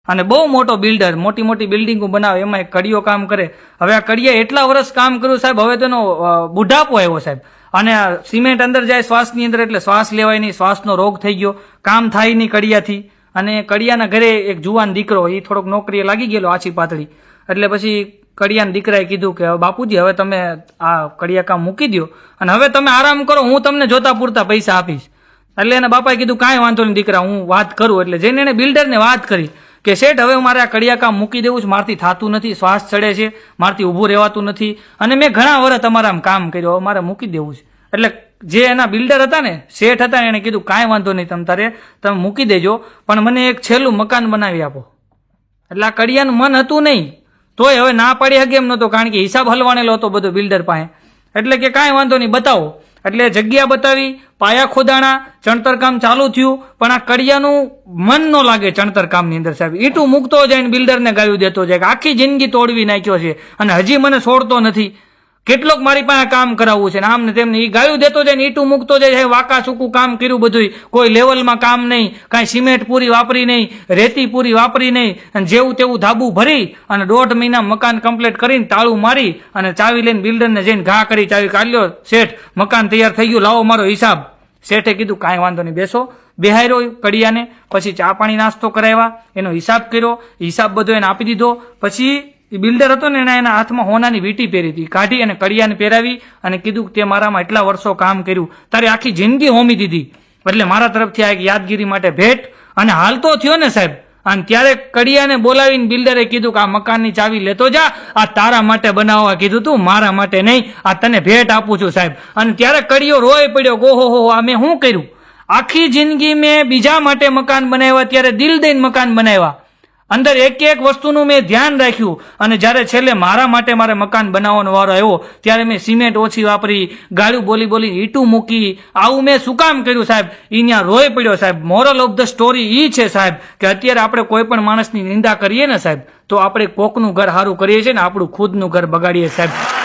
અને બહુ મોટો બિલ્ડર, મોટી મોટી બિલ્ડિંગો બનાવે, એમાં કડીઓ કામ કરે. હવે આ કડીએ એટલા વર્ષ કામ કર્યું સાહેબ, હવે તેનો બુઢાપો આવ્યો સાહેબ. અને સિમેન્ટ અંદર જાય શ્વાસની અંદર, એટલે શ્વાસ લેવાય નહીં, શ્વાસનો રોગ થઈ ગયો, કામ થાય નહીં કડિયાથી. અને કડિયાના ઘરે એક જુવાન દીકરો, એ થોડોક નોકરીએ લાગી ગયેલો આછી પાતળી. એટલે પછી કડિયાના દીકરાએ કીધું કે બાપુજી હવે તમે આ કડિયા કામ મૂકી દો અને હવે તમે આરામ કરો, હું તમને જોતા પૂરતા પૈસા આપીશ. એટલે એના બાપાએ કીધું કાંઈ વાંધો નહીં દીકરા, હું વાત કરું. એટલે જઈને એને બિલ્ડરને વાત કરી કે શેઠ હવે મારે આ કડિયા કામ મૂકી દેવું છે, મારથી થતું નથી, શ્વાસ ચડે છે, મારથી ઊભું રહેવાતું નથી, અને મેં ઘણા વર્ષ તમારા કામ કર્યું, હવે મારે મૂકી દેવું છે. એટલે જે એના બિલ્ડર હતા ને, શેઠ હતા ને, એને કીધું કાંઈ વાંધો નહીં, તમે મૂકી દેજો, પણ મને એક છેલ્લું મકાન બનાવી આપો. એટલે આ કડિયાનું મન હતું નહીં, તોય હવે ના પાડી શકે એમ નહોતો, કારણ કે હિસાબ હલવાણેલો હતો બધો બિલ્ડર પાસે. એટલે કે કાંઈ વાંધો નહીં, બતાવો. એટલે જગ્યા બતાવી, પાયા ખોદાણા, ચણતર કામ ચાલુ થયું, પણ આ કડિયાનું મન ન લાગે ચણતર કામની અંદર સાહેબ. ઈંટું મૂકતો જાય, બિલ્ડરને ગાયું દેતો જાય, આખી જિંદગી તોડવી નાખ્યો છે અને હજી મને છોડતો નથી. કેટલોક મારી પાસે કામ કરાવવું છે ને આમ ને તેમને, એ ગાયું દેતો જાય ને ઈંટું મૂકતો જાય, વાકા ચૂકું કામ કર્યું બધું, કોઈ લેવલમાં કામ નહીં, કાંઈ સિમેન્ટ પૂરી વાપરી નહીં, રેતી પૂરી વાપરી નહીં, અને જેવું તેવું ધાબુ ભરી અને 1.5 મહિના મકાન કમ્પ્લીટ કરીને તાળું મારી અને ચાવી લઈને બિલ્ડરને જઈને ઘા કરી, ચાવી કાઢ્યો, શેઠ મકાન તૈયાર થઈ ગયું, લાવો મારો હિસાબ. શેઠે કીધું કાંઈ વાંધો નહીં, બેસો. બેહાર્યો કડિયાને, પછી ચા પાણી નાસ્તો કરાવ્યા, એનો હિસાબ કર્યો, હિસાબ બધો એને આપી દીધો. પછી બિલ્ડર હતો ને, એના હાથમાં હોનાની વીંટી પહેરી હતી, કાઢી અને કડિયાને પહેરાવી અને કીધું તે મારામાં એટલા વર્ષો કામ કર્યું, તારી આખી જિંદગી હોમી દીધી, એટલે મારા તરફથી આ એક યાદગીરી માટે ભેટ. અને હાલ તો થયો ને સાહેબ. અને ત્યારે કડિયાને બોલાવીને બિલ્ડરે કીધું કે આ મકાનની ચાવી લેતો જા, આ તારા માટે બનાવવા કીધું તું, મારા માટે નહીં, આ તને ભેટ આપું છું સાહેબ. અને ત્યારે કડિયો રોય પડ્યો, ગોહો આ મેં શું કર્યું, આખી જિંદગી મેં બીજા માટે મકાન બનાવ્યા, ત્યારે દિલ દઈને મકાન બનાવ્યા, અંદર એક એક વસ્તુનું મેં ધ્યાન રાખ્યું, અને જ્યારે છેલ્લે મારા માટે મારે મકાન બનાવવાનો વારો આવ્યો, ત્યારે મેં સિમેન્ટ ઓછી વાપરી, ગાળું બોલી બોલી ઈંટું મૂકી, આવું મેં શું કામ કર્યું સાહેબ. ઈ ત્યાં રોય પડ્યો સાહેબ. મોરલ ઓફ ધ સ્ટોરી ઈ છે સાહેબ કે અત્યારે આપણે કોઈ પણ માણસની નિંદા કરીએ ને સાહેબ, તો આપણે કોકનું ઘર સારું કરીએ છીએ ને આપણું ખુદનું ઘર બગાડીએ સાહેબ.